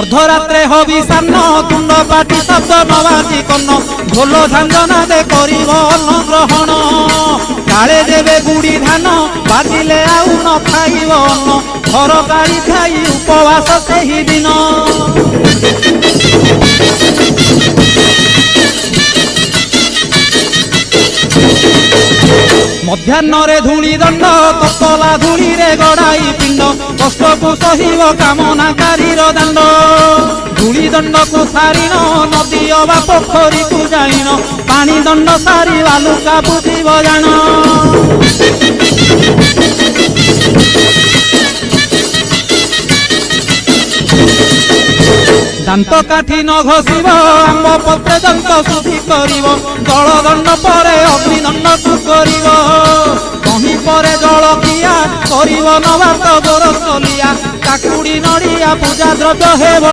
अर्धरात्रे हविषान्न तुंड पाटी शब्द नवाजी कन्न ढोल झांझना दे करिब अन्न ग्रहण काले देवे गुड़ी धान बाजिले आउ न खाइब अन्न घर गाड़ी खाई उपवास सेही दिन मध्याह्न धूली दंड ततला धूली रे गड़ाई पिंड कष्ट को सहिब कामनाकारी दांड धूली दंड को सारिन नदी अबा पोखरी को जाइन पानी दंड सारी बालुका बुझिब जान दांत काठी न घसीब आंब पत्रे दंत शुद्धि करिब जल दंड परे अग्निदंड को करिब कहीं परे जल किया करिब नवात गोरसलिया काकुड़ी नड़िया पूजा द्रव्य हेब।